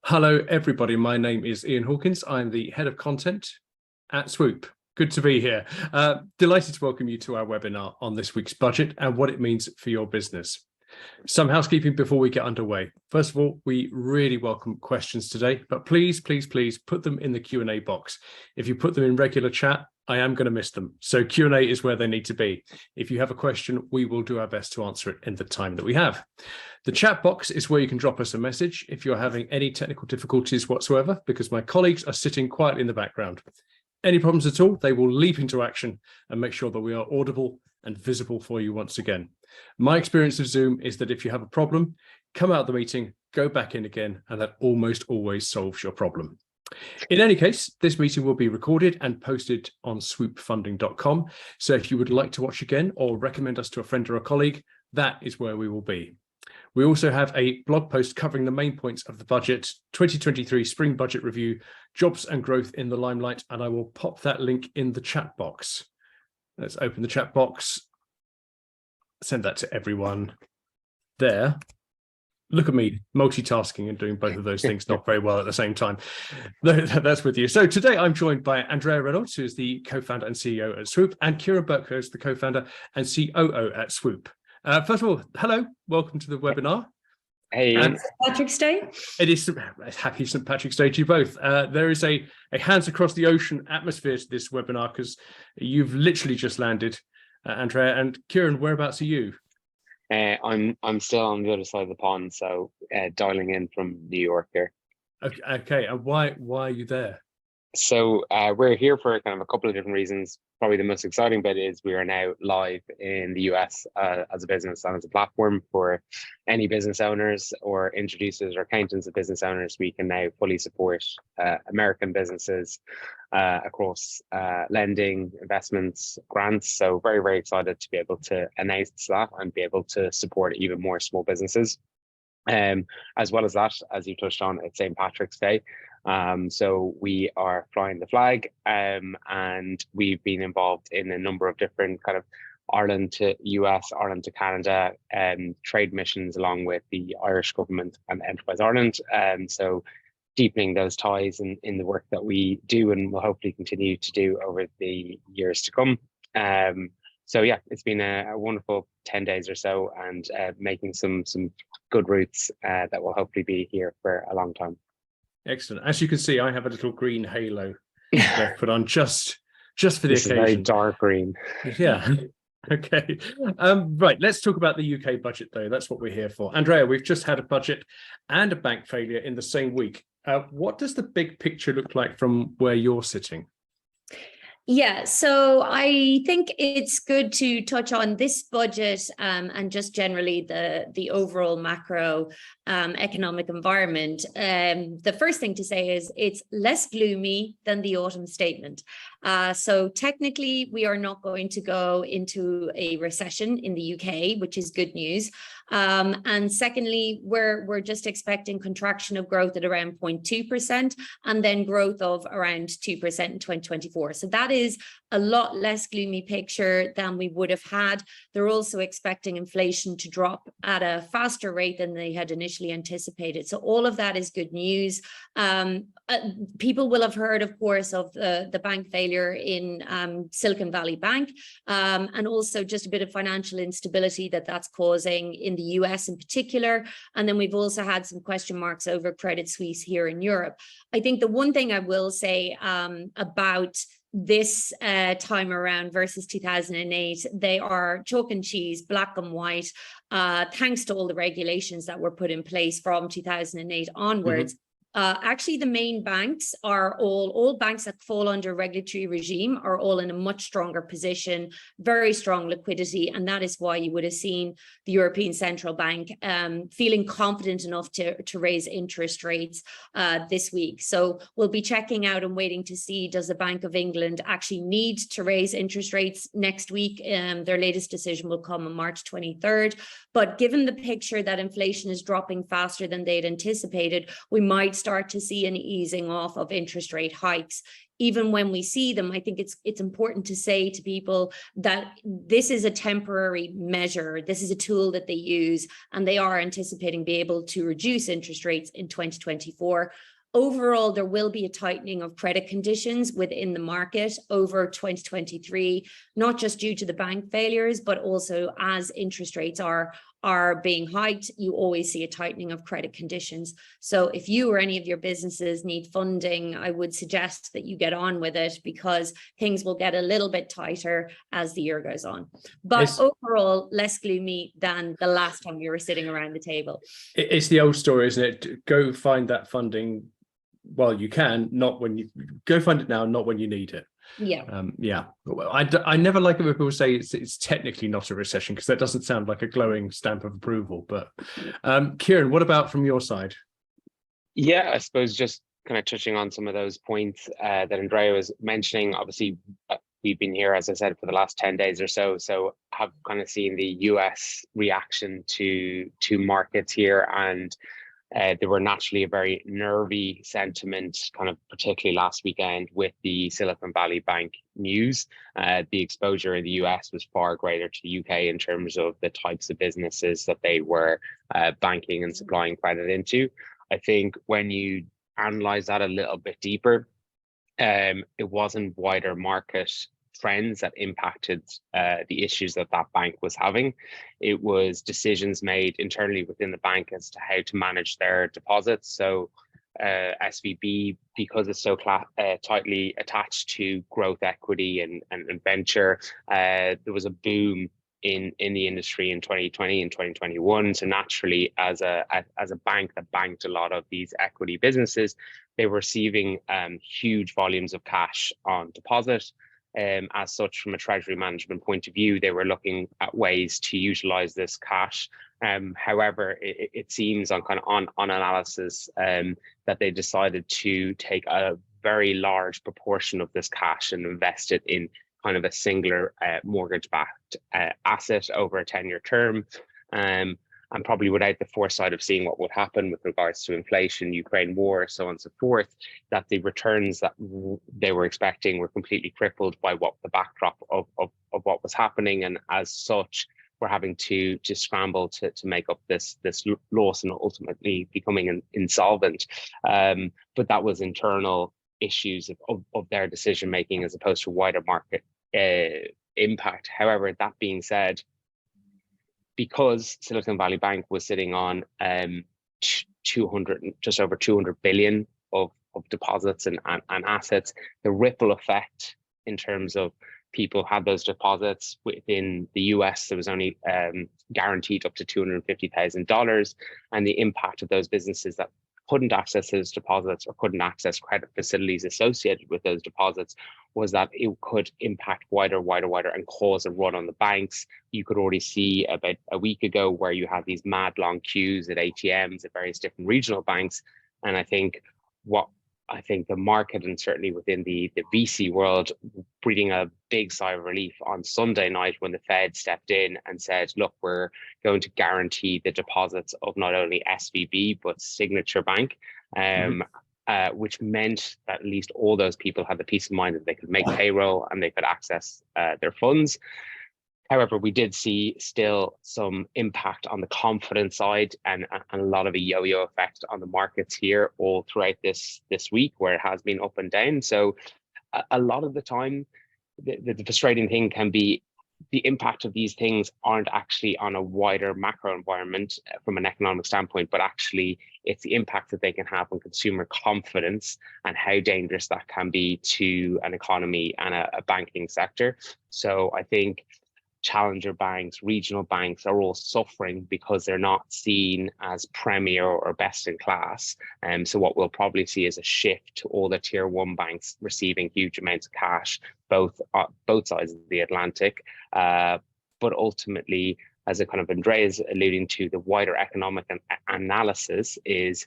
Hello, everybody. My name is Ian Hawkins. I'm the head of content at Swoop. Good to be here. Delighted to welcome you to our webinar on this week's budget and what it means for your business. Some housekeeping before we get underway. First of all, we really welcome questions today, but please put them in the Q&A box. If you put them in regular chat, I am going to miss them. So Q&A is where they need to be. If you have a question, we will do our best to answer it in the time that we have. The chat box is where you can drop us a message if you're having any technical difficulties whatsoever, because my colleagues are sitting quietly in the background. Any problems at all, they will leap into action and make sure that we are audible and visible for you once again. My experience of Zoom is that if you have a problem, come out of the meeting, go back in again, and that almost always solves your problem. In any case, this meeting will be recorded and posted on swoopfunding.com. So if you would like to watch again or recommend us to a friend or a colleague, that is where we will be. We also have a blog post covering the main points of the budget, 2023 Spring Budget Review, Jobs and Growth in the Limelight, and I will pop that link in the chat box. Let's open the chat box, send that to everyone there. Look at me multitasking and doing both of those things not very well at the same time. That's with you. So today I'm joined by Andrea Reynolds, who is the co-founder and CEO at Swoop, and Ciaran Burke, who is the co-founder and COO at Swoop. First of all, hello, welcome to the webinar. Hey, St. Patrick's Day. It is happy St. Patrick's Day to you both. There is a hands across the ocean atmosphere to this webinar because you've literally just landed, Andrea. And Ciaran, whereabouts are you? I'm still on the other side of the pond, so dialing in from New York here. Okay, and why are you there? So we're here for kind of a couple of different reasons. Probably the most exciting bit is we are now live in the US as a business and as a platform for any business owners or introducers or accountants of business owners. We can now fully support American businesses across lending, investments, grants. So very, very excited to be able to announce that and be able to support even more small businesses. As well as that, as you touched on, it's St. Patrick's Day. So we are flying the flag and we've been involved in a number of different kind of Ireland to US, Ireland to Canada trade missions along with the Irish government and Enterprise Ireland. So deepening those ties in the work that we do and will hopefully continue to do over the years to come. So yeah, it's been a wonderful 10 days or so and making some good routes that will hopefully be here for a long time. Excellent. As you can see, I have a little green halo put on just for the this occasion. Is very dark green. Yeah. Okay. Right. Let's talk about the UK budget, though. That's what we're here for. Andrea, we've just had a budget and a bank failure in the same week. What does the big picture look like from where you're sitting? Yeah, so I think it's good to touch on this budget and just generally the overall macro economic environment. The first thing to say is it's less gloomy than the autumn statement. So technically, we are not going to go into a recession in the UK, which is good news. And secondly, we're just expecting contraction of growth at around 0.2% and then growth of around 2% in 2024. So that is a lot less gloomy picture than we would have had. They're also expecting inflation to drop at a faster rate than they had initially anticipated. So all of that is good news. People will have heard, of course, of the bank failure in Silicon Valley Bank, and also just a bit of financial instability that's causing in the US in particular. And then we've also had some question marks over Credit Suisse here in Europe. I think the one thing I will say about this time around versus 2008, they are chalk and cheese, black and white, thanks to all the regulations that were put in place from 2008 onwards. Mm-hmm. Actually, the main banks are all banks that fall under regulatory regime are all in a much stronger position, very strong liquidity. And that is why you would have seen the European Central Bank feeling confident enough to raise interest rates this week. So we'll be checking out and waiting to see, does the Bank of England actually need to raise interest rates next week? Their latest decision will come on March 23rd. But given the picture that inflation is dropping faster than they'd anticipated, we might start to see an easing off of interest rate hikes. Even when we see them, I think it's important to say to people that this is a temporary measure. This is a tool that they use, and they are anticipating being able to reduce interest rates in 2024. Overall, there will be a tightening of credit conditions within the market over 2023, not just due to the bank failures, but also as interest rates are being hiked, you always see a tightening of credit conditions. So if you or any of your businesses need funding, I would suggest that you get on with it, because things will get a little bit tighter as the year goes on. But overall, less gloomy than the last time we were sitting around the table. It's the old story, isn't it? Go find that funding while you can, not when you go find it now, not when you need it. Yeah. I never like it when people say it's technically not a recession, because that doesn't sound like a glowing stamp of approval. But Ciaran, what about from your side? Yeah, I suppose just kind of touching on some of those points that Andrea was mentioning. Obviously, we've been here, as I said, for the last 10 days or so have kind of seen the US reaction to markets here, and there were naturally a very nervy sentiment, kind of particularly last weekend with the Silicon Valley Bank news. The exposure in the US was far greater to the UK in terms of the types of businesses that they were banking and supplying credit into. I think when you analyze that a little bit deeper, it wasn't wider market trends that impacted the issues that bank was having. It was decisions made internally within the bank as to how to manage their deposits. So SVB, because it's so tightly attached to growth equity and venture, there was a boom in the industry in 2020 and 2021. So naturally, as a bank that banked a lot of these equity businesses, they were receiving huge volumes of cash on deposit. As such, from a treasury management point of view, they were looking at ways to utilize this cash. However, it seems on analysis that they decided to take a very large proportion of this cash and invest it in kind of a singular mortgage-backed asset over a 10-year term. And probably without the foresight of seeing what would happen with regards to inflation, Ukraine war, so on and so forth, that the returns that they were expecting were completely crippled by what the backdrop of what was happening. And as such, we're having to scramble to make up this loss and ultimately becoming insolvent. But that was internal issues of their decision making as opposed to wider market impact. However, that being said, because Silicon Valley Bank was sitting on just over 200 billion of deposits and assets, the ripple effect in terms of people had those deposits within the US, there was only guaranteed up to $250,000, and the impact of those businesses that couldn't access those deposits or couldn't access credit facilities associated with those deposits was that it could impact wider and cause a run on the banks. You could already see about a week ago where you had these mad long queues at ATMs at various different regional banks. And I think the market, and certainly within the VC world, breathing a big sigh of relief on Sunday night when the Fed stepped in and said, look, we're going to guarantee the deposits of not only SVB, but Signature Bank, which meant that at least all those people had the peace of mind that they could make payroll and they could access their funds. However, we did see still some impact on the confidence side and a lot of a yo-yo effect on the markets here all throughout this week, where it has been up and down. So a lot of the time, the frustrating thing can be the impact of these things aren't actually on a wider macro environment from an economic standpoint, but actually it's the impact that they can have on consumer confidence and how dangerous that can be to an economy and a banking sector. So I think challenger banks, regional banks are all suffering because they're not seen as premier or best in class. So what we'll probably see is a shift to all the tier one banks receiving huge amounts of cash, both sides of the Atlantic. But ultimately, as a kind of Andrea is alluding to, the wider economic analysis is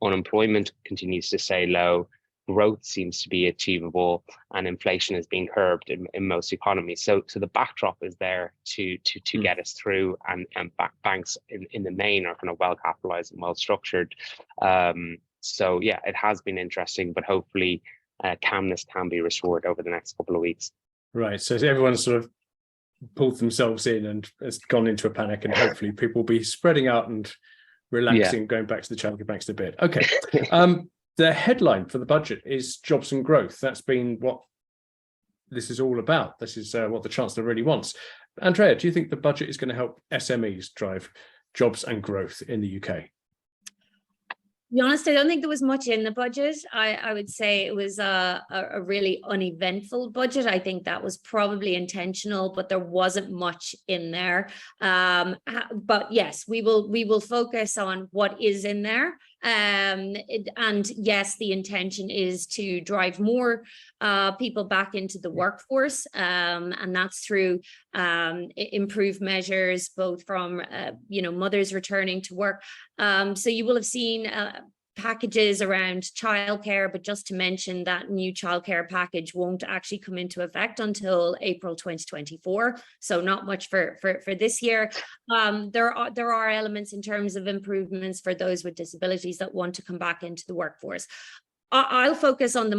unemployment continues to stay low. Growth seems to be achievable, and inflation is being curbed in most economies. So the backdrop is there to get us through, and banks in the main are kind of well capitalized and well structured. So yeah, it has been interesting, but hopefully calmness can be restored over the next couple of weeks. Right. So everyone's sort of pulled themselves in and has gone into a panic, and hopefully people will be spreading out and relaxing, going back to the chunky banks a bit. Okay. The headline for the budget is jobs and growth. That's been what this is all about. This is what the Chancellor really wants. Andrea, do you think the budget is going to help SMEs drive jobs and growth in the UK? To be honest, I don't think there was much in the budget. I would say it was a really uneventful budget. I think that was probably intentional, but there wasn't much in there. But yes, we will focus on what is in there. And yes, the intention is to drive more people back into the workforce, and that's through improved measures, both from mothers returning to work. So you will have seen packages around childcare, but just to mention that new childcare package won't actually come into effect until April 2024. So not much for this year. There are elements in terms of improvements for those with disabilities that want to come back into the workforce. I'll focus on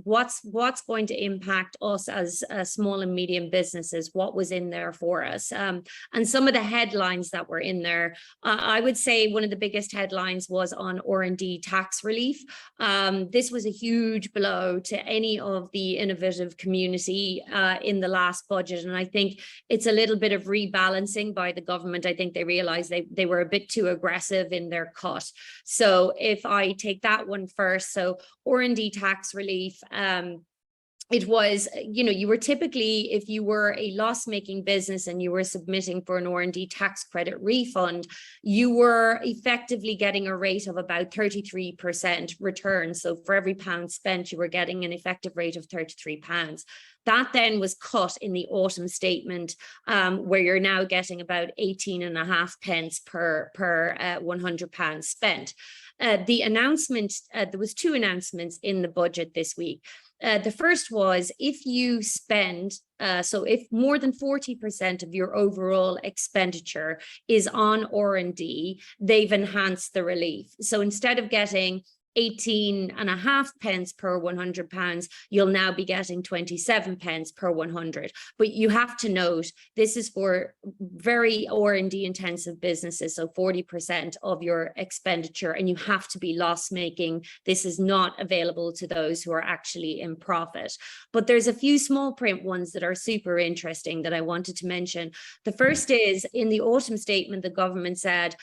what's going to impact us as small and medium businesses, what was in there for us. And some of the headlines that were in there, I would say one of the biggest headlines was on R&D tax relief. This was a huge blow to any of the innovative community in the last budget. And I think it's a little bit of rebalancing by the government. I think they realized they were a bit too aggressive in their cut. So if I take that one first, so R&D tax relief, it was, you were typically, if you were a loss-making business and you were submitting for an R&D tax credit refund, you were effectively getting a rate of about 33% return. So for every pound spent, you were getting an effective rate of £33. That then was cut in the autumn statement, where you're now getting about 18.5 pence per £100 spent. The announcement, there was two announcements in the budget this week. The first was if you spend, so if more than 40% of your overall expenditure is on R&D, they've enhanced the relief. So instead of getting 18.5 pence per £100, you'll now be getting 27 pence per 100. But you have to note, this is for very R&D intensive businesses, so 40% of your expenditure, and you have to be loss making. This is not available to those who are actually in profit. But there's a few small print ones that are super interesting that I wanted to mention. The first is in the autumn statement, the government said,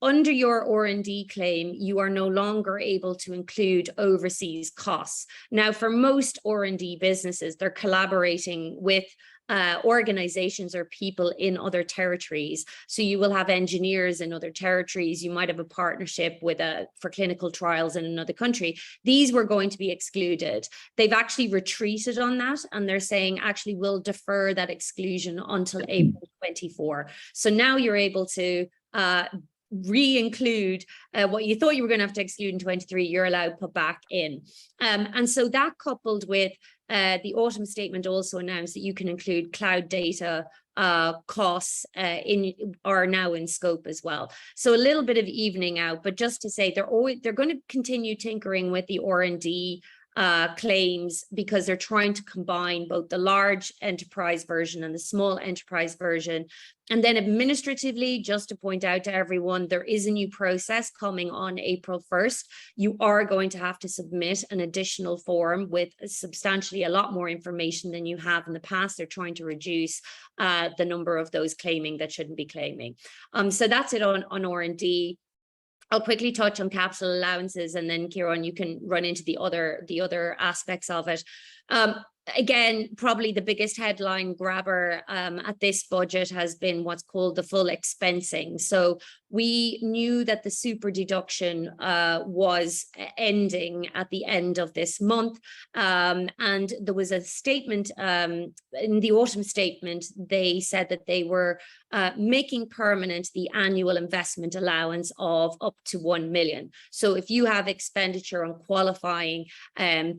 under your R&D claim, you are no longer able to include overseas costs. Now, for most R&D businesses, they're collaborating with organizations or people in other territories. So you will have engineers in other territories. You might have a partnership with for clinical trials in another country. These were going to be excluded. They've actually retreated on that, and they're saying actually we'll defer that exclusion until April 24. So now you're able to re-include what you thought you were going to have to exclude in 23, you're allowed to put back in. And so that, coupled with the autumn statement, also announced that you can include cloud data costs are now in scope as well. So a little bit of evening out, but just to say they're going to continue tinkering with the R&D claims, because they're trying to combine both the large enterprise version and the small enterprise version. And then administratively, just to point out to everyone, there is a new process coming on April 1st. You are going to have to submit an additional form with substantially a lot more information than you have in the past. They're trying to reduce the number of those claiming that shouldn't be claiming. So that's it on R&D. I'll quickly touch on capital allowances, and then Ciaran, you can run into the other aspects of it. Again, probably the biggest headline grabber at this budget has been what's called the full expensing. So we knew that the super deduction was ending at the end of this month. And there was a statement in the autumn statement, they said that they were making permanent the annual investment allowance of up to 1 million. So if you have expenditure on qualifying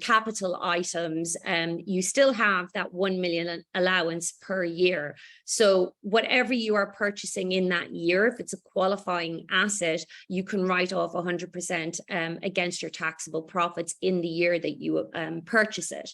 capital items, you you still have that 1 million allowance per year. So whatever you are purchasing in that year, if it's a qualifying asset, you can write off 100% against your taxable profits in the year that you purchase it.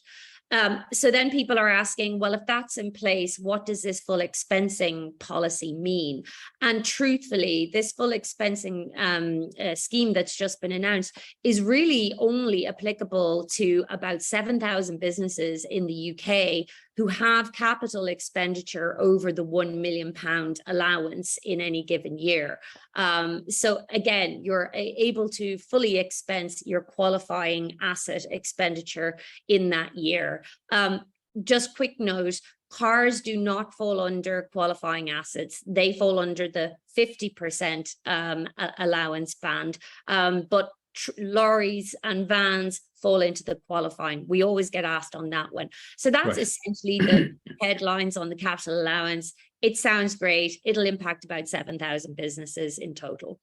So then people are asking, well, if that's in place, what does this full expensing policy mean? And truthfully, this full expensing scheme that's just been announced is really only applicable to about 7,000 businesses in the UK who have capital expenditure over the £1 million allowance in any given year. So again, you're able to fully expense your qualifying asset expenditure in that year. Just quick note, cars do not fall under qualifying assets. They fall under the 50% allowance band, but lorries and vans fall into the qualifying. We always get asked on that one. So that's essentially the headlines on the capital allowance. It sounds great. It'll impact about 7,000 businesses in total.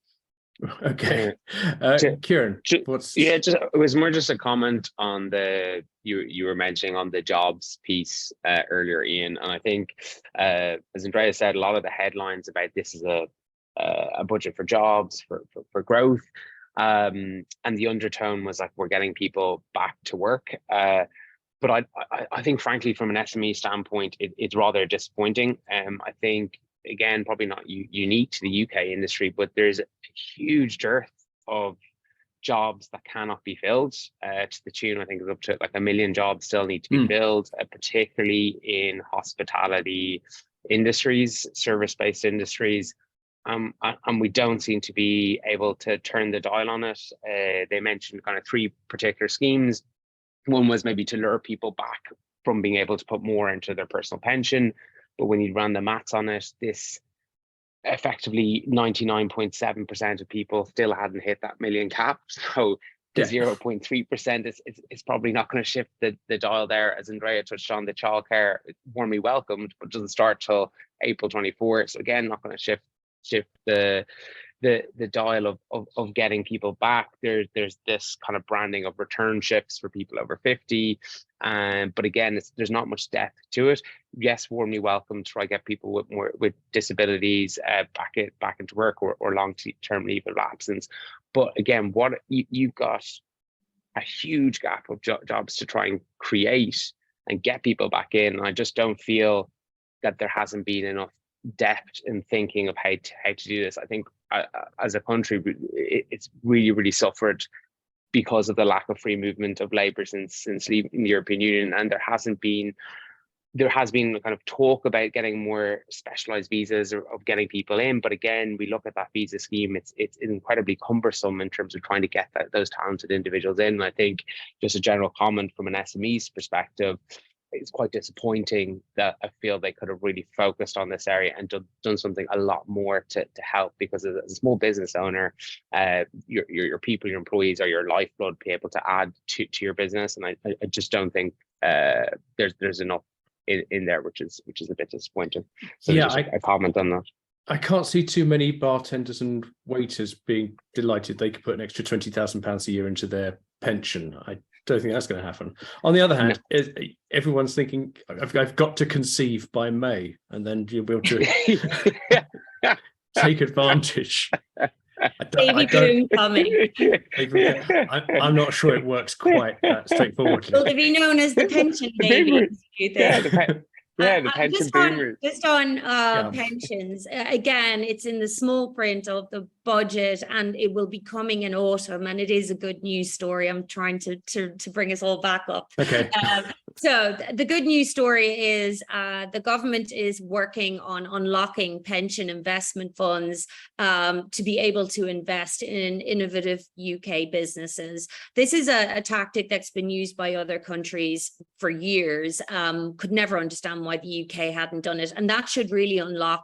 Okay. Ciaran, what's... Yeah, it was more just a comment on the, you were mentioning on the jobs piece earlier, Ian. And I think, as Andrea said, a lot of the headlines about this is a budget for jobs, for growth. And the undertone was like, we're getting people back to work. But I think, frankly, from an SME standpoint, it's rather disappointing. I think, again, probably not unique to the UK industry, but there's a huge dearth of jobs that cannot be filled, to the tune, I think, of up to like 1 million jobs still need to be filled, particularly in hospitality industries, service-based industries. And we don't seem to be able to turn the dial on it. They mentioned kind of 3 particular schemes. One was maybe to lure people back from being able to put more into their personal pension. But when you run the maths on it, this effectively 99.7% of people still hadn't hit that million cap. So the 0.3% is probably not going to shift the dial there. As Andrea touched on, the childcare, warmly welcomed, but doesn't start till April 24. So again, not going to shift the dial of getting people back. There's this kind of branding of return shifts for people over 50, but again, there's not much depth to it. Yes, warmly welcome to try get people with disabilities back into work or long-term leave of absence. But again, what you've got a huge gap of jobs to try and create and get people back in. I just don't feel that there hasn't been enough depth in thinking of how to do this. I think as a country, it's really suffered because of the lack of free movement of labour since leaving the European Union, and there has been kind of talk about getting more specialised visas or of getting people in. But again, we look at that visa scheme; it's incredibly cumbersome in terms of trying to get those talented individuals in. And I think just a general comment from an SMEs perspective, it's quite disappointing that I feel they could have really focused on this area and done something a lot more to help, because as a small business owner, your people, your employees are your lifeblood, be able to add to your business. And I just don't think there's enough in there, which is a bit disappointing. So yeah, just a comment on that. I can't see too many bartenders and waiters being delighted they could put an extra £20,000 a year into their pension. I don't think that's going to happen. On the other hand, everyone's thinking, I've got to conceive by May, and then you'll be able to take advantage. Baby boom coming. I'm not sure it works quite that straightforwardly. Will they be known as the pension babies? The pension boomers. Just on pensions, again, it's in the small print of the budget, and it will be coming in autumn, and it is a good news story. I'm trying to bring us all back up. Okay. So the good news story is the government is working on unlocking pension investment funds to be able to invest in innovative UK businesses. This is a tactic that's been used by other countries for years. Could never understand why the UK hadn't done it, and that should really unlock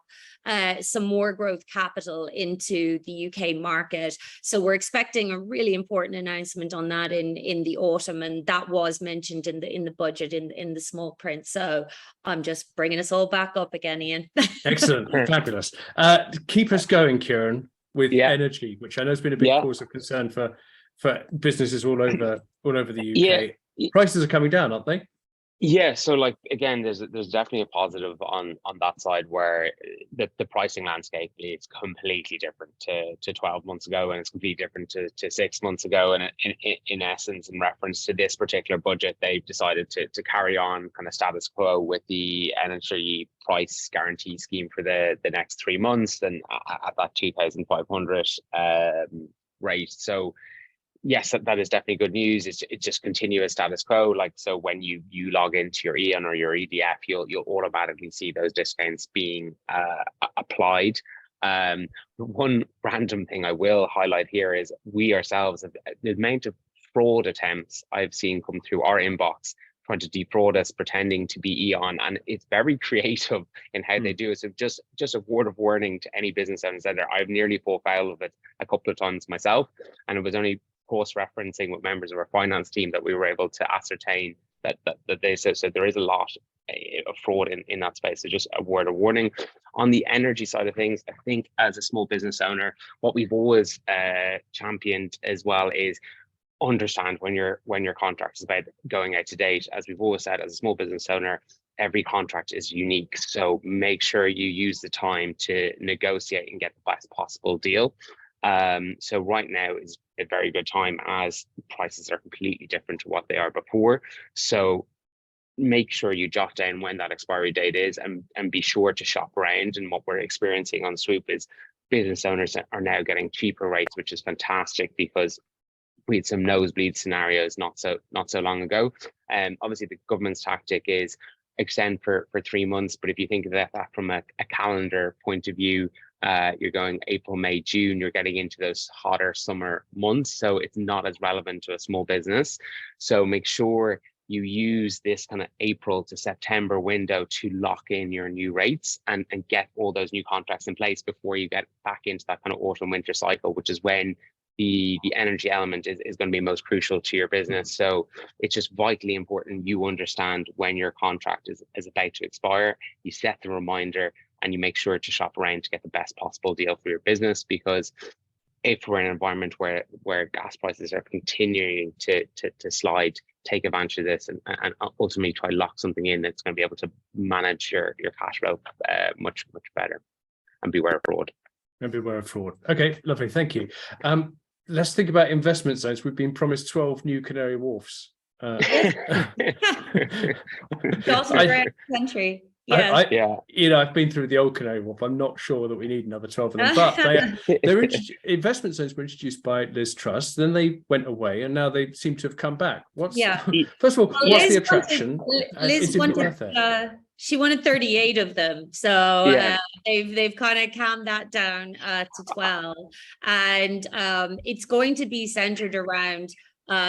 some more growth capital into the UK market. So we're expecting a really important announcement on that in the autumn, and that was mentioned in the budget in the small print. So I'm just bringing us all back up again, Ian. Excellent, fabulous. Keep us going, Ciaran, with energy, which I know has been a big cause of concern for businesses all over the UK. Prices are coming down, aren't they? Yeah, so like again, there's definitely a positive on that side where the pricing landscape is completely different to 12 months ago, and it's completely different to 6 months ago. And in essence, in reference to this particular budget, they've decided to carry on kind of status quo with the energy price guarantee scheme for the next 3 months, and at that 2,500 rate. So yes, that is definitely good news. It's just continuous status quo. Like, so when you log into your Eon or your EDF, you'll automatically see those discounts being applied. One random thing I will highlight here is we ourselves have the amount of fraud attempts I've seen come through our inbox trying to defraud us, pretending to be Eon, and it's very creative in how they do it. So just a word of warning to any business owners out there. I've nearly fallen foul of it a couple of times myself, and it was only cross-referencing with members of our finance team that we were able to ascertain that they said. So there is a lot of fraud in that space. So just a word of warning. On the energy side of things, I think as a small business owner, what we've always championed as well is understand when your contract is about going out to date. As we've always said, as a small business owner, every contract is unique. So make sure you use the time to negotiate and get the best possible deal. So right now is a very good time as prices are completely different to what they are before. So make sure you jot down when that expiry date is, and be sure to shop around. And what we're experiencing on Swoop is business owners are now getting cheaper rates, which is fantastic, because we had some nosebleed scenarios not so long ago. Obviously the government's tactic is extend for 3 months, but if you think of that from a calendar point of view, you're going April, May, June, you're getting into those hotter summer months. So it's not as relevant to a small business. So make sure you use this kind of April to September window to lock in your new rates and get all those new contracts in place before you get back into that kind of autumn winter cycle, which is when the energy element is going to be most crucial to your business. So it's just vitally important you understand when your contract is about to expire. You set the reminder and you make sure to shop around to get the best possible deal for your business, because if we're in an environment where gas prices are continuing to slide, take advantage of this and ultimately try to lock something in that's going to be able to manage your cash flow much better, and beware of fraud. And beware of fraud. Okay, lovely, thank you. Let's think about investment zones. We've been promised 12 new Canary Wharfs. Country. Yeah. I've been through the old Canary Wharf. I'm not sure that we need another 12 of them, but investment zones were introduced by Liz Truss, then they went away, and now they seem to have come back. First of all, what's Liz the attraction? Liz wanted, she wanted 38 of them, so they've kind of calmed that down to 12, and it's going to be centered around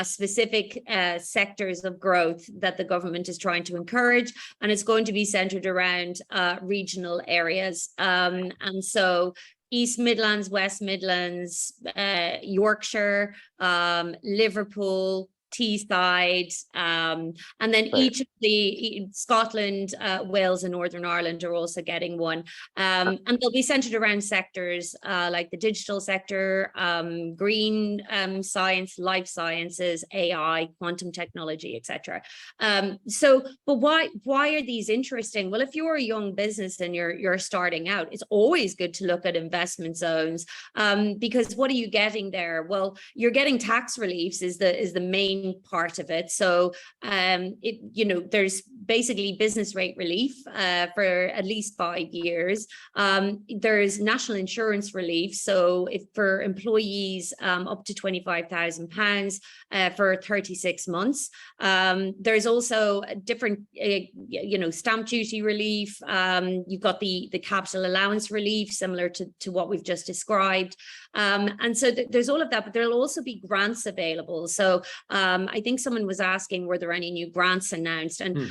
specific sectors of growth that the government is trying to encourage, and it's going to be centered around regional areas, and so East Midlands, West Midlands, Yorkshire, Liverpool, Teesside, and then each of the Scotland, Wales, and Northern Ireland are also getting one, and they'll be centered around sectors like the digital sector, green science, life sciences, AI, quantum technology, etc. But why are these interesting? Well, if you're a young business and you're starting out, it's always good to look at investment zones, because what are you getting there? Well, you're getting tax reliefs is the main part of it. So there's basically business rate relief for at least 5 years. There's national insurance relief, so if for employees up to £25,000 for 36 months. There's also a different stamp duty relief. You've got the capital allowance relief, similar to what we've just described, and so there's all of that, but there'll also be grants available. So I think someone was asking, were there any new grants announced? And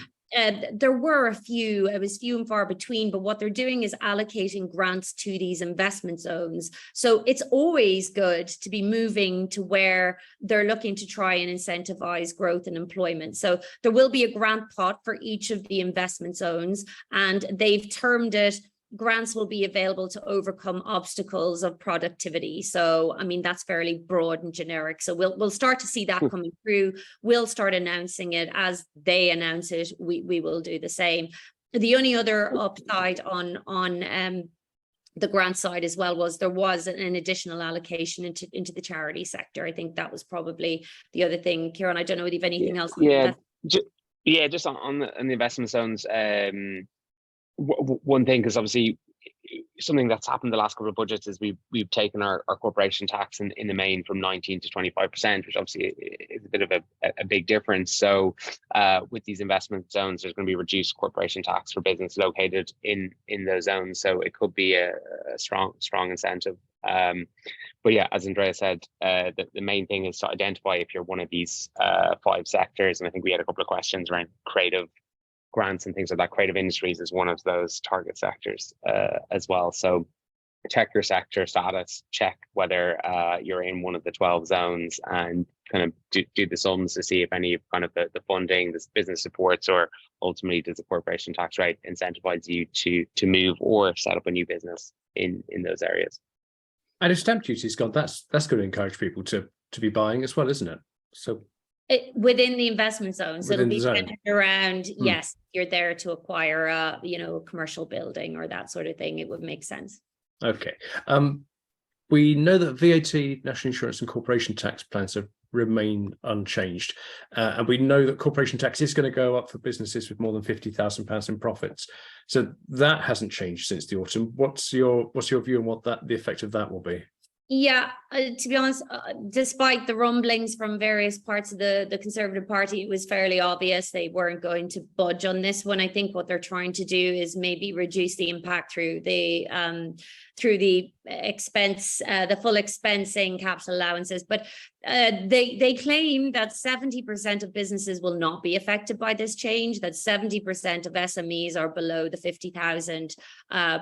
there were a few. It was few and far between, but what they're doing is allocating grants to these investment zones. So it's always good to be moving to where they're looking to try and incentivize growth and employment. So there will be a grant pot for each of the investment zones, and they've termed it grants will be available to overcome obstacles of productivity. So, I mean, that's fairly broad and generic. So we'll start to see that coming through. We'll start announcing it as they announce it. We will do the same. The only other upside on the grant side as well was there was an additional allocation into the charity sector. I think that was probably the other thing. Ciaran, I don't know if you have anything else. Just on the investment zones. One thing, because obviously something that's happened the last couple of budgets is we've taken our corporation tax in the main from 19 to 25%, which obviously is a bit of a big difference. So with these investment zones, there's going to be reduced corporation tax for business located in those zones. So it could be a strong incentive. But yeah, as Andrea said, the main thing is to identify if you're one of these 5 sectors. And I think we had a couple of questions around creative grants and things like that. Creative industries is one of those target sectors as well. So check your sector status, check whether you're in one of the 12 zones, and kind of do the sums to see if any of kind of the funding, this business supports, or ultimately does the corporation tax rate incentivize you to move or set up a new business in those areas. And if stamp duty's gone, that's going to encourage people to be buying as well, isn't it? So within the investment zone, so it'll be centered around, yes, you're there to acquire a commercial building or that sort of thing. It would make sense. Okay. We know that VAT, national insurance and corporation tax plans have remain unchanged. And we know that corporation tax is going to go up for businesses with more than £50,000 in profits. So that hasn't changed since the autumn. What's your view on what the effect of that will be? Yeah, to be honest, despite the rumblings from various parts of the Conservative Party, it was fairly obvious they weren't going to budge on this one. I think what they're trying to do is maybe reduce the impact through the expense, the full expensing capital allowances. But they claim that 70% of businesses will not be affected by this change, that 70% of SMEs are below the 50,000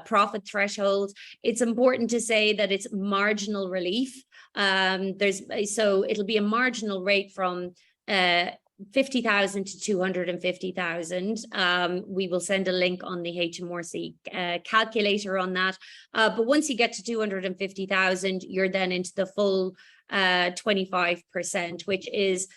profit threshold. It's important to say that it's marginal relief. So it'll be a marginal rate from 50,000 to 250,000. We will send a link on the HMRC calculator on that. But once you get to 250,000, you're then into the full 25%, which is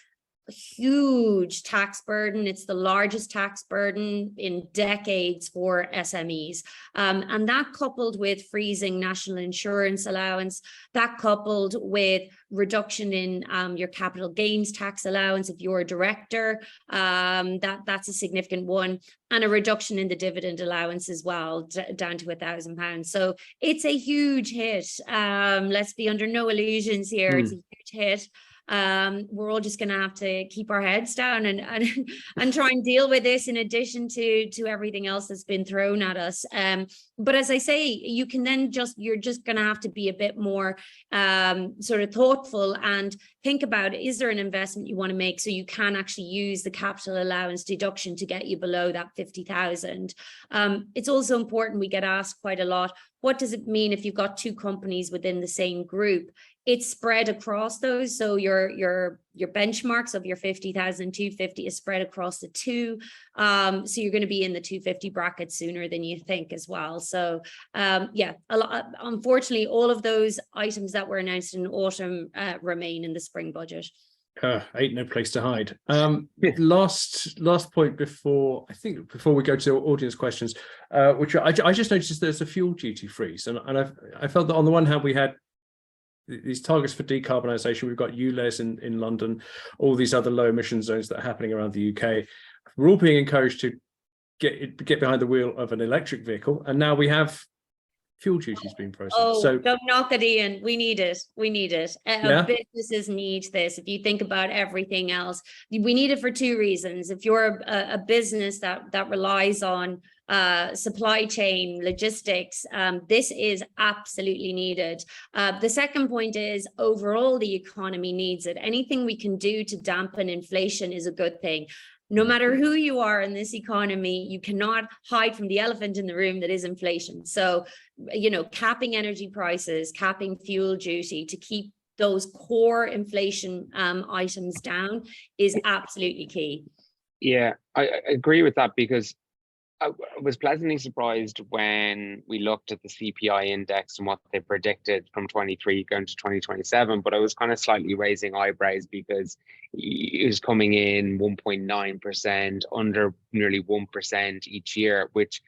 a huge tax burden. It's the largest tax burden in decades for SMEs. And that coupled with freezing national insurance allowance, that coupled with reduction in your capital gains tax allowance if you're a director, that's a significant one, and a reduction in the dividend allowance as well, down to £1,000. So it's a huge hit. Let's be under no illusions here. It's a huge hit. We're all just going to have to keep our heads down and try and deal with this in addition to everything else that's been thrown at us. But as I say, you can then you're just going to have to be a bit more sort of thoughtful and think about, is there an investment you want to make so you can actually use the capital allowance deduction to get you below that 50,000. It's also important, we get asked quite a lot, what does it mean if you've got 2 companies within the same group? It's spread across those. So your benchmarks of your 50,000, 250 is spread across the 2. So you're going to be in the 250 bracket sooner than you think as well. So yeah, unfortunately, all of those items that were announced in autumn remain in the spring budget. Ain't no place to hide. Last point before we go to audience questions, which I just noticed there's a fuel duty freeze, and I felt that on the one hand we had these targets for decarbonisation. We've got ULEZ in London, all these other low emission zones that are happening around the UK. We're all being encouraged to get behind the wheel of an electric vehicle, and now we have fuel duties being processed. Oh, so don't knock it, Ian. We need it. Yeah. Businesses need this. If you think about everything else, we need it for 2 reasons. If you're a business that relies on supply chain logistics, this is absolutely needed. The second point is overall the economy needs it. Anything we can do to dampen inflation is a good thing. No matter who you are in this economy, you cannot hide from the elephant in the room that is inflation. So, capping energy prices, capping fuel duty to keep those core inflation items down is absolutely key. Yeah, I agree with that, because I was pleasantly surprised when we looked at the CPI index and what they predicted from 23 going to 2027, but I was kind of slightly raising eyebrows because it was coming in 1.9%, under nearly 1% each year, which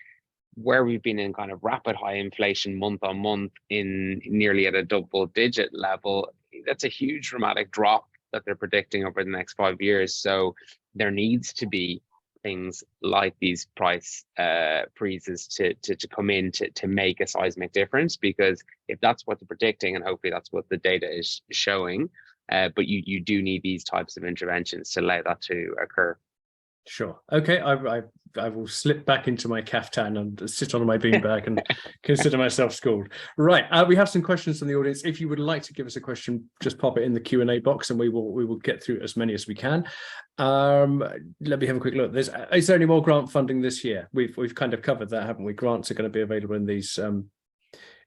where we've been in kind of rapid high inflation month on month in nearly at a double digit level, that's a huge dramatic drop that they're predicting over the next 5 years. So there needs to be things like these price freezes to come in to make a seismic difference, because if that's what they're predicting, and hopefully that's what the data is showing, but you do need these types of interventions to allow that to occur. Sure. Okay. I will slip back into my caftan and sit on my beanbag and consider myself schooled. Right. We have some questions from the audience. If you would like to give us a question, just pop it in the Q&A box and we will get through as many as we can. Let me have a quick look. Is there any more grant funding this year? We've kind of covered that, haven't we? Grants are going to be available in these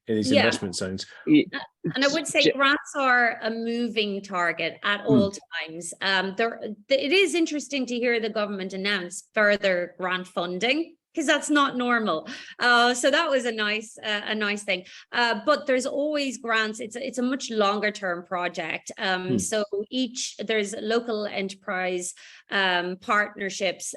investment zones. And I would say grants are a moving target at all times. It is interesting to hear the government announce further grant funding, because that's not normal. So that was a nice thing. But there's always grants. It's a much longer term project. So there's local enterprise partnerships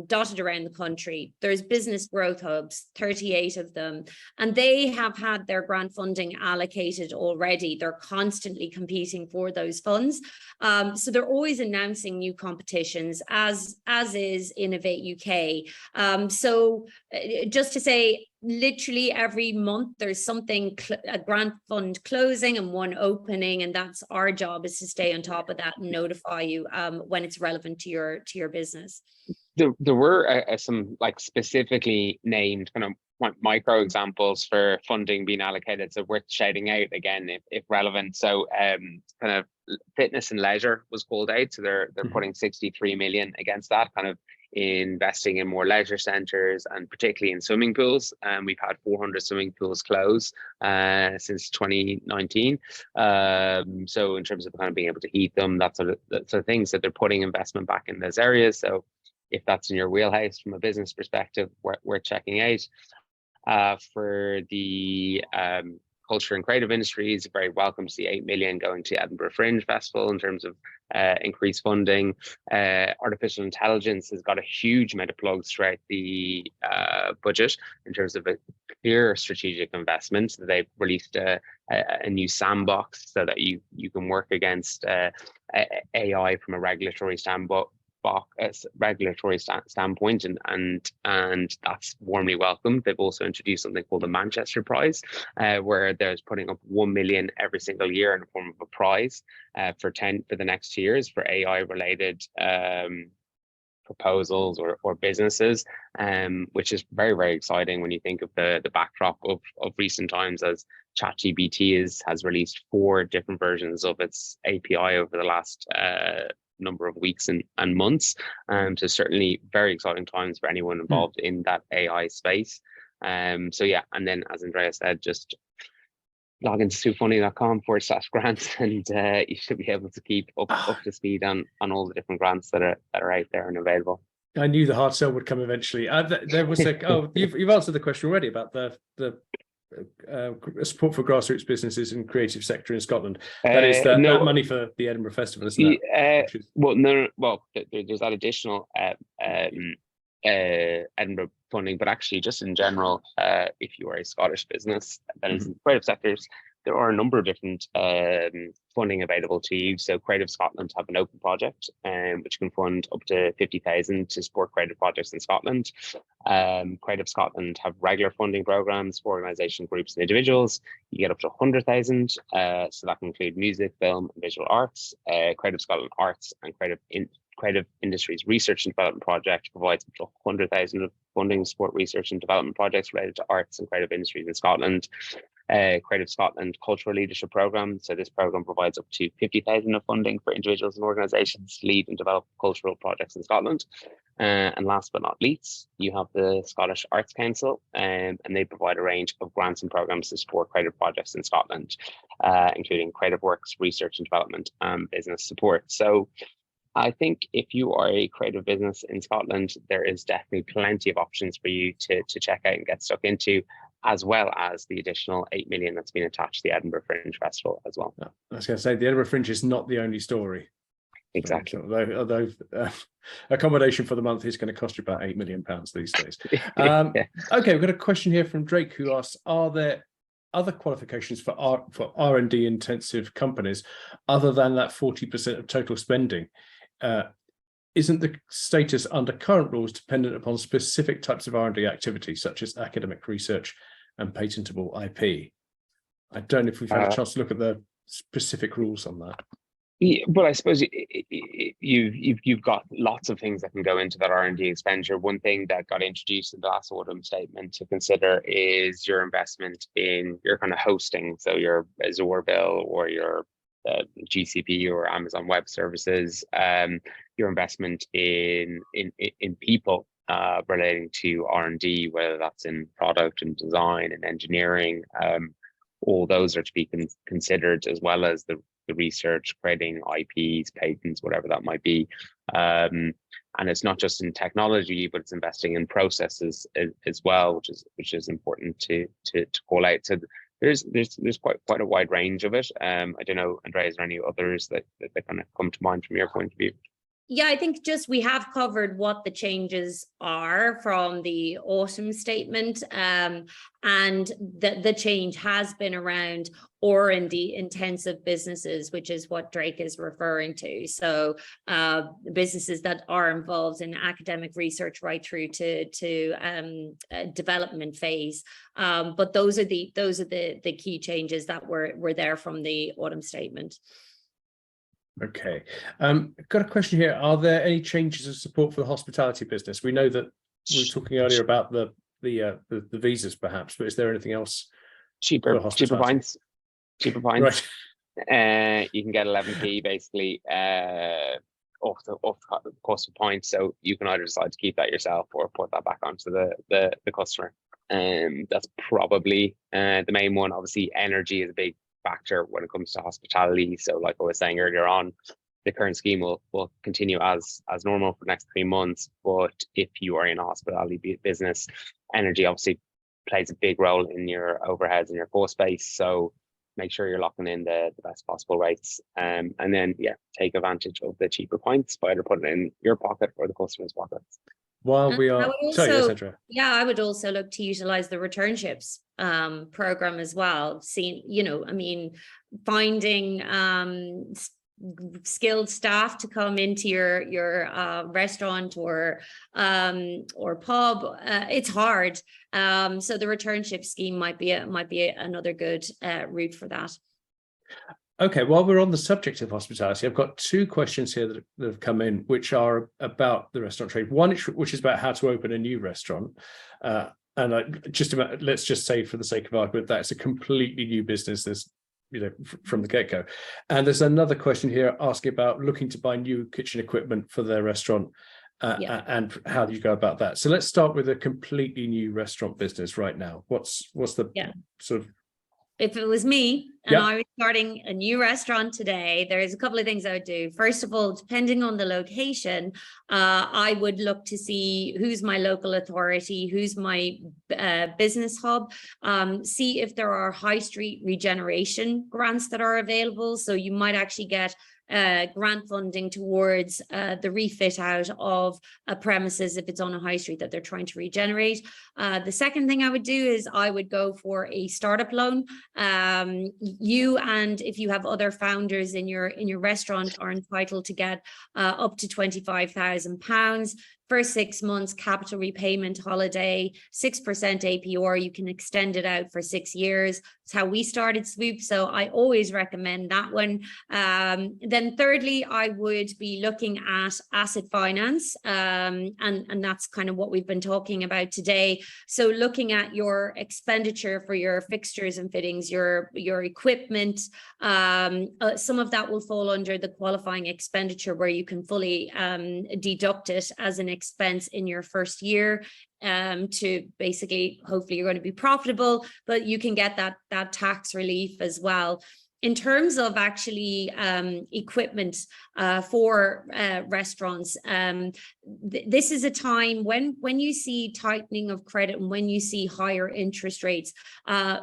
dotted around the country. There's business growth hubs, 38 of them, and they have had their grant funding allocated already. They're constantly competing for those funds. So they're always announcing new competitions, as is Innovate UK. So just to say, literally every month there's something, a grant fund closing and one opening, and that's our job, is to stay on top of that and notify you when it's relevant to your business. There were some like specifically named kind of micro examples for funding being allocated, so worth shouting out again if relevant. So kind of fitness and leisure was called out, so they're putting 63 million against that, kind of investing in more leisure centres and particularly in swimming pools. We've had 400 swimming pools close since 2019. So in terms of kind of being able to heat them, that sort of things, that they're putting investment back in those areas. So if that's in your wheelhouse from a business perspective, we're checking out. For the culture and creative industries, very welcome to see 8 million going to Edinburgh Fringe Festival in terms of increased funding. Artificial intelligence has got a huge amount of plugs throughout the budget in terms of a clear strategic investment. They've released a new sandbox so that you can work against AI from a regulatory standpoint, and that's warmly welcomed. They've also introduced something called the Manchester Prize, where there's putting up 1 million every single year in the form of a prize for the next 2 years for AI related proposals or businesses, which is very, very exciting when you think of the backdrop of recent times, as ChatGPT has released 4 different versions of its API over the last number of weeks and months. So certainly very exciting times for anyone involved in that AI space. So yeah, and then as Andrea said, just log into swoopfunding.com/grants and you should be able to keep up to speed on all the different grants that are out there and available. I knew the hard sell would come eventually. There was you've answered the question already about the support for grassroots businesses and creative sector in Scotland. That is that money for the Edinburgh Festival, isn't it? Well, no. Well, there's that additional Edinburgh funding, but actually just in general, if you are a Scottish business that is in creative sectors, there are a number of different funding available to you. So Creative Scotland have an open project which can fund up to 50,000 to support creative projects in Scotland. Creative Scotland have regular funding programs for organisation groups and individuals. You get up to 100,000, so that can include music, film, and visual arts. Creative Scotland Arts and Creative Industries Research and Development Project provides up to 100,000 of funding to support research and development projects related to arts and creative industries in Scotland. Creative Scotland Cultural Leadership Programme. So this programme provides up to 50,000 of funding for individuals and organisations to lead and develop cultural projects in Scotland. And last but not least, you have the Scottish Arts Council, and they provide a range of grants and programmes to support creative projects in Scotland, including creative works, research and development, and business support. So I think if you are a creative business in Scotland, there is definitely plenty of options for you to check out and get stuck into, as well as the additional 8 million that's been attached to the Edinburgh Fringe Festival as well. I was going to say the Edinburgh Fringe is not the only story. Exactly. Although accommodation for the month is going to cost you about £8 million these days. Yeah. Okay, we've got a question here from Drake who asks, are there other qualifications for R&D intensive companies other than that 40% of total spending? Isn't the status under current rules dependent upon specific types of R&D activity, such as academic research and patentable IP? I don't know if we've had a chance to look at the specific rules on that. Yeah, well, I suppose you've got lots of things that can go into that R&D expenditure. One thing that got introduced in the last autumn statement to consider is your investment in your kind of hosting, so your Azure bill or your GCP or Amazon Web Services, your investment in people relating to R&D, whether that's in product and design and engineering. All those are to be considered, as well as the research, creating IPs, patents, whatever that might be. And it's not just in technology, but it's investing in processes as well, which is important to call out. So there's quite a wide range of it. I don't know, Andrea, is there any others that kind of come to mind from your point of view? Yeah, I think just we have covered what the changes are from the autumn statement, and the change has been around R&D intensive businesses, which is what Drake is referring to. So businesses that are involved in academic research right through to development phase. But those are the key changes that were there from the autumn statement. Okay, got a question here. Are there any changes of support for the hospitality business? We know that we were talking earlier about the visas, perhaps, but is there anything else? Cheaper pints. Right. You can get 11p basically off the cost of points, so you can either decide to keep that yourself or put that back onto the customer. That's probably the main one. Obviously, energy is a big factor when it comes to hospitality. So like I was saying earlier on, the current scheme will continue as normal for the next 3 months. But if you are in a hospitality business, energy obviously plays a big role in your overheads and your cost base. So make sure you're locking in the best possible rates. And then, take advantage of the cheaper points by either putting it in your pocket or the customer's pocket. While we are, sorry, yes, Andrea. Yeah, I would also look to utilize the returnships program as well. Finding skilled staff to come into your restaurant or pub, it's hard. So the returnship scheme might be another good route for that. Okay, while we're on the subject of hospitality, I've got 2 questions here that have come in, which are about the restaurant trade. One, which is about how to open a new restaurant. Let's just say, for the sake of argument, that it's a completely new business. There's, from the get-go. And there's another question here asking about looking to buy new kitchen equipment for their restaurant and how do you go about that? So let's start with a completely new restaurant business right now. What's the sort of... If it was me and I was starting a new restaurant today, there's a couple of things I would do. First of all, depending on the location, I would look to see who's my local authority, who's my business hub, see if there are high street regeneration grants that are available. So you might actually get grant funding towards the refit out of a premises if it's on a high street that they're trying to regenerate. The second thing I would do is I would go for a startup loan. You and if you have other founders in your restaurant are entitled to get up to £25,000. First 6 months capital repayment holiday, 6% APR. You can extend it out for 6 years. It's how we started Swoop, so I always recommend that one. Then thirdly, I would be looking at asset finance, and that's kind of what we've been talking about today. So looking at your expenditure for your fixtures and fittings, your equipment, some of that will fall under the qualifying expenditure where you can fully deduct it as an expense in your first year, to basically, hopefully you're going to be profitable, but you can get that tax relief as well. in terms of actually equipment for restaurants, this is a time when you see tightening of credit and when you see higher interest rates,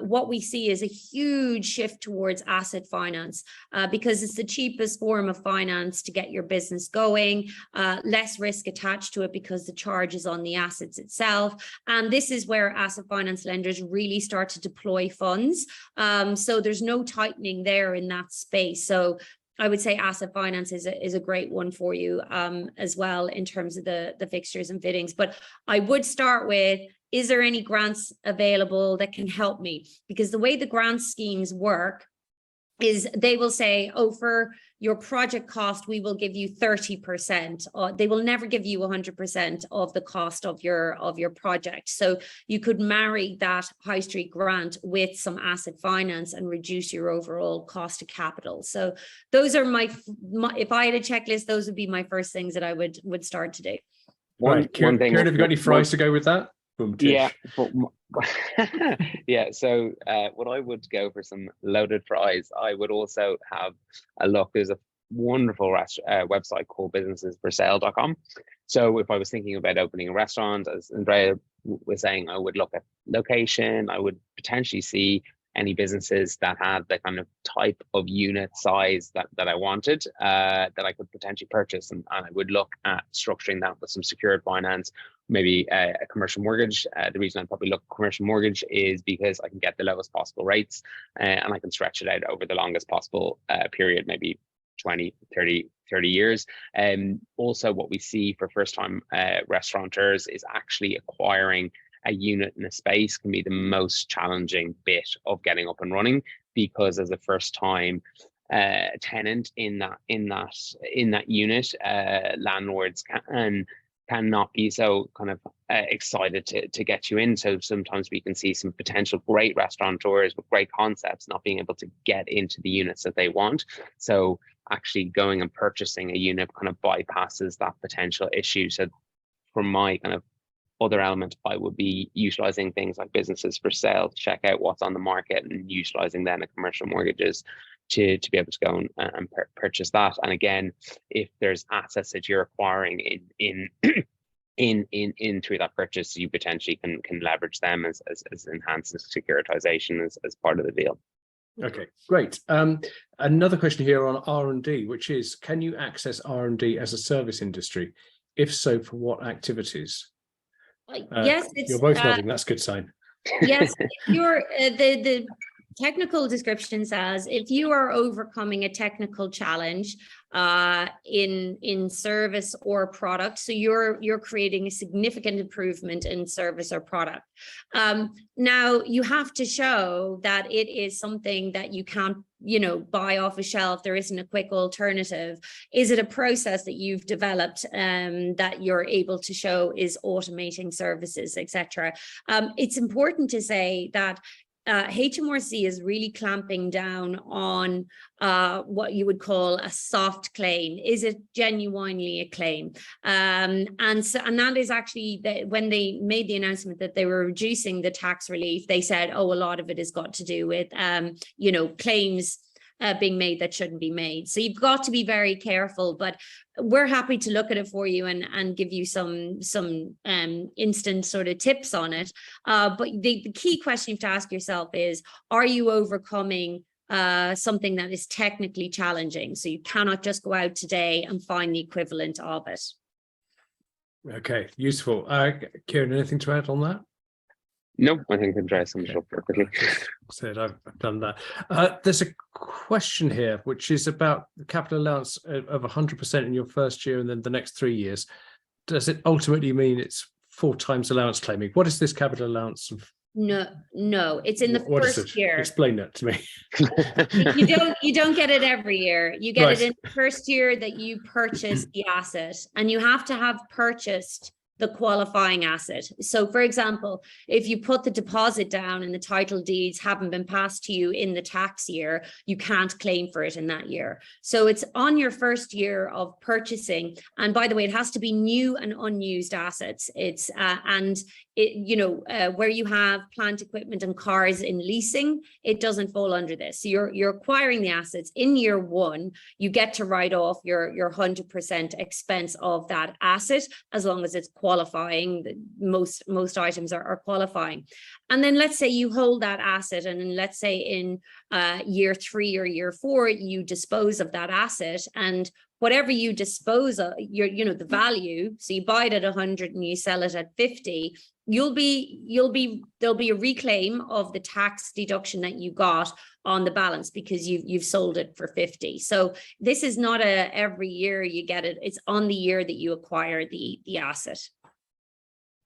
what we see is a huge shift towards asset finance, because it's the cheapest form of finance to get your business going, less risk attached to it because the charge is on the assets itself. And this is where asset finance lenders really start to deploy funds. So there's no tightening there in that space. So I would say asset finance is a great one for you as well in terms of the fixtures and fittings. But I would start with, is there any grants available that can help me? Because the way the grant schemes work is they will say, oh, for your project cost, we will give you 30%. They will never give you 100% of the cost of your project. So you could marry that high street grant with some asset finance and reduce your overall cost of capital. So those are my if I had a checklist, those would be my first things that I would start to do. Right, Ciaran, have you got any fries to go with that? Boom, yeah, but yeah. So what I would go for some loaded fries. I would also have a look. There's a wonderful website called businessesforsale.com. So if I was thinking about opening a restaurant, as Andrea was saying, I would look at location. I would potentially see any businesses that had the kind of type of unit size that I wanted, that I could potentially purchase, and I would look at structuring that with some secured finance, maybe a commercial mortgage. The reason I'd probably look at commercial mortgage is because I can get the lowest possible rates, and I can stretch it out over the longest possible period, maybe 20, 30 years. And also what we see for first-time restaurateurs is actually acquiring a unit in a space can be the most challenging bit of getting up and running, because as a first-time tenant in that unit, landlords cannot be so kind of excited to get you in. So sometimes we can see some potential great restaurateurs with great concepts not being able to get into the units that they want. So actually going and purchasing a unit kind of bypasses that potential issue. So from my kind of other element, I would be utilizing things like businesses for sale to check out what's on the market, and utilizing then the commercial mortgages to be able to go and purchase that. And again, if there's assets that you're acquiring in through that purchase, you potentially can leverage them as enhanced securitization as part of the deal. Okay, great. Another question here on R&D, which is, can you access R&D as a service industry? If so, for what activities? Yes, you're both nodding. That's a good sign. Yes, if you're the technical description says if you are overcoming a technical challenge in service or product, so you're creating a significant improvement in service or product. Now you have to show that it is something that you can't buy off a shelf. There isn't a quick alternative. Is it a process that you've developed that you're able to show is automating services, etc.? It's important to say that HMRC is really clamping down on what you would call a soft claim. Is it genuinely a claim? And that is actually when they made the announcement that they were reducing the tax relief, they said, oh, a lot of it has got to do with claims being made that shouldn't be made. So you've got to be very careful, but we're happy to look at it for you and give you some instant sort of tips on it. But the key question you have to ask yourself is, are you overcoming something that is technically challenging? So you cannot just go out today and find the equivalent of it. Okay, useful. Ciaran, anything to add on that? No, I think Andrea summed it up perfectly. Said I've done that. There's a question here, which is about the capital allowance of 100% in your first year and then the next 3 years. Does it ultimately mean it's 4 times allowance claiming? What is this capital allowance of? No, it's in the first year. Explain that to me. You don't get it every year. You get it in the first year that you purchase the asset, and you have to have purchased the qualifying asset. So for example, if you put the deposit down and the title deeds haven't been passed to you in the tax year, you can't claim for it in that year. So it's on your first year of purchasing. And by the way, it has to be new and unused assets. It's where you have plant equipment and cars in leasing, it doesn't fall under this. So you're acquiring the assets in year one. You get to write off your 100% expense of that asset as long as it's qualifying. Most items are qualifying. And then let's say you hold that asset, and let's say in year 3 or year 4 you dispose of that asset, and whatever you dispose of, the value, so you buy it at 100 and you sell it at 50, there'll be a reclaim of the tax deduction that you got on the balance because you've sold it for 50. So this is not every year you get it. It's on the year that you acquire the asset.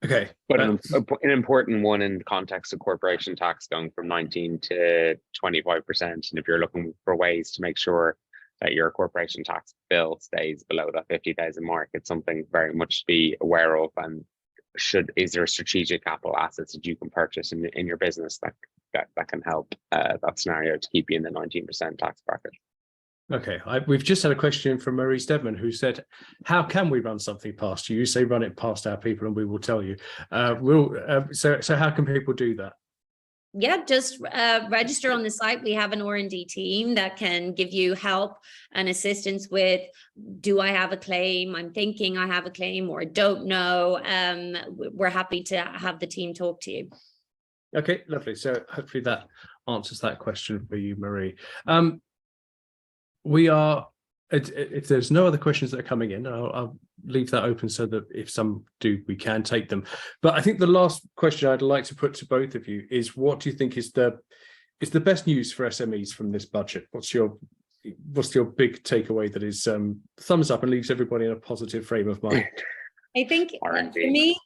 Okay. But an important one in context of corporation tax going from 19 to 25%. And if you're looking for ways to make sure that your corporation tax bill stays below that 50,000 mark, it's something very much to be aware of. And is there strategic capital assets that you can purchase in your business that can help that scenario to keep you in the 19% tax bracket? Okay, we've just had a question from Marie Stedman, who said, how can we run something past you? You say run it past our people and we will tell you. So how can people do that? Yeah, just register on the site. We have an R&D team that can give you help and assistance with, do I have a claim? I'm thinking I have a claim, or don't know. We're happy to have the team talk to you. Okay, lovely. So hopefully that answers that question for you, Marie. If there's no other questions that are coming in, I'll leave that open so that if some do, we can take them. But I think the last question I'd like to put to both of you is, what do you think is the best news for SMEs from this budget? What's your big takeaway that is thumbs up and leaves everybody in a positive frame of mind? I think for me,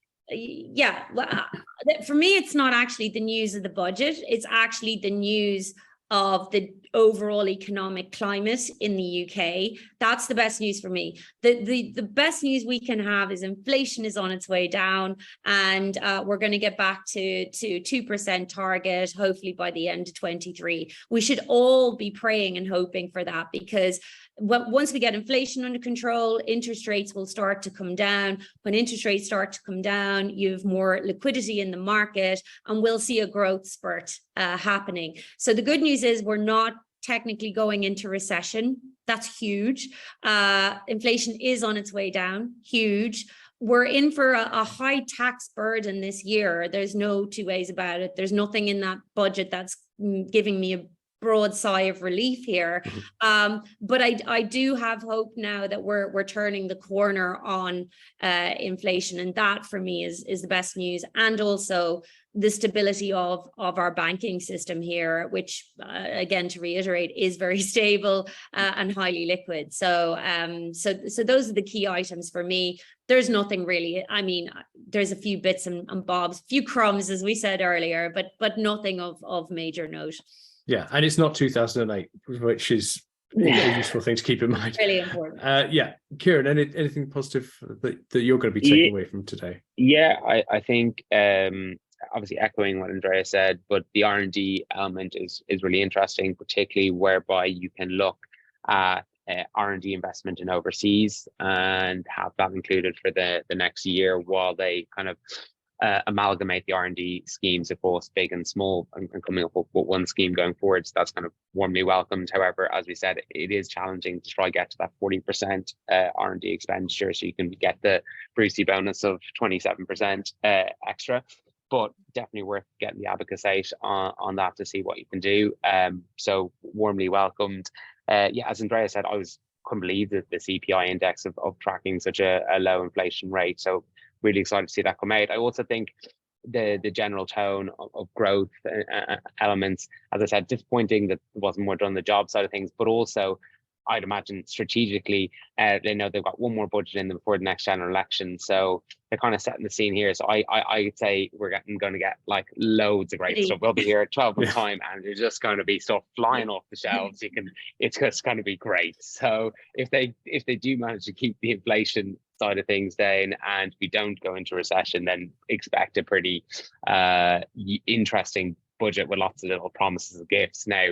for me, it's not actually the news of the budget. It's actually the news of the overall economic climate in the UK. That's the best news for me. The best news we can have is inflation is on its way down, and we're going to get back to 2% target, hopefully by the end of 23. We should all be praying and hoping for that, because once we get inflation under control, interest rates will start to come down. When interest rates start to come down, you have more liquidity in the market, and we'll see a growth spurt happening. So the good news is we're not technically going into recession. That's huge. Inflation is on its way down, huge. We're in for a high tax burden this year. There's no two ways about it. There's nothing in that budget that's giving me a broad sigh of relief here. But I do have hope now that we're turning the corner on inflation, and that for me is the best news. And also the stability of our banking system here, which again, to reiterate, is very stable and highly liquid. So so those are the key items for me. There's nothing really, I mean, there's a few bits and bobs, few crumbs, as we said earlier, but nothing of major note. Yeah, and it's not 2008, which is a useful thing to keep in mind. Really important. Yeah, Ciaran, anything positive that you're going to be taking away from today? Yeah, I think obviously echoing what Andrea said, but the R&D element is really interesting, particularly whereby you can look at R&D investment in overseas and have that included for the next year, while they kind of amalgamate the R&D schemes across big and small, and coming up with one scheme going forward. So that's kind of warmly welcomed. However, as we said, it is challenging to try to get to that 40% R&D expenditure, so you can get the Brucey bonus of 27% extra. But definitely worth getting the advocacy on that to see what you can do. So warmly welcomed. Yeah, as Andrea said, I couldn't believe that the CPI index of tracking such a low inflation rate. So really excited to see that come out. I also think the general tone of growth elements, as I said, disappointing that there wasn't more done on the job side of things, but also I'd imagine strategically, they know they've got one more budget in them before the next general election. So they're kind of setting the scene here. So I'd say we're going to get like loads of great stuff. We'll be here at 12 months time, and there's just going to be stuff flying off the shelves. It's just going to be great. So if they do manage to keep the inflation side of things down and we don't go into recession, then expect a pretty interesting budget with lots of little promises and gifts. Now,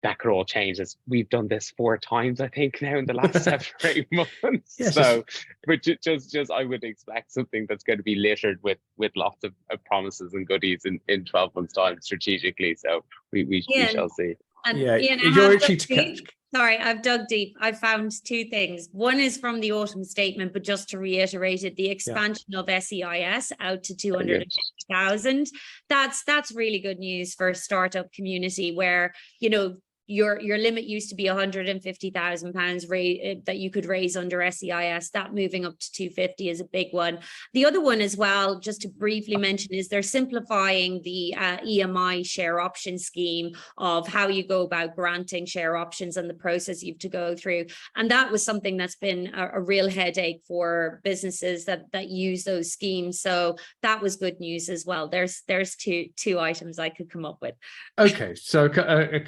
that could all change as we've done this 4 times, I think, now in the last 7 or 8 months. Yes, so, but just I would expect something that's going to be littered with lots of promises and goodies in 12 months' time strategically. So we shall see. And Yeah, Ian, you're itchy to catch. Sorry, I've dug deep. I found 2 things. One is from the autumn statement, but just to reiterate it, the expansion of SEIS out to 250,000. That's really good news for a startup community where, you know, your limit used to be £150,000 that you could raise under SEIS. That moving up to 250 is a big one. The other one as well, just to briefly mention, is they're simplifying the EMI share option scheme of how you go about granting share options and the process you have to go through. And that was something that's been a real headache for businesses that use those schemes. So that was good news as well. There's two items I could come up with. Okay, so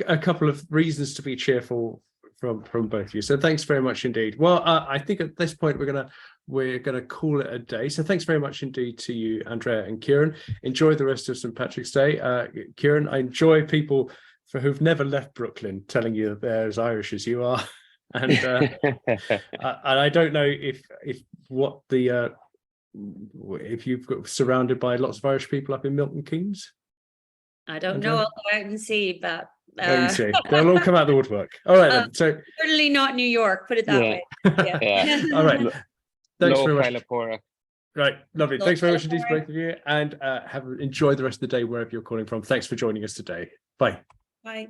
a couple of reasons to be cheerful from both of you. So thanks very much indeed. Well, I think at this point we're gonna call it a day. So thanks very much indeed to you, Andrea and Ciaran. Enjoy the rest of St. Patrick's Day. Ciaran, I enjoy people who've never left Brooklyn telling you that they're as Irish as you are. And I don't know if you've got surrounded by lots of Irish people up in Milton Keynes. I don't know. I'll go out and see, but see. They'll all come out the woodwork. All right, then. So certainly not New York. Put it that way. Yeah. All right. Thanks very much. Right, lovely. Thanks very much indeed, both of you, and enjoy the rest of the day wherever you're calling from. Thanks for joining us today. Bye. Bye.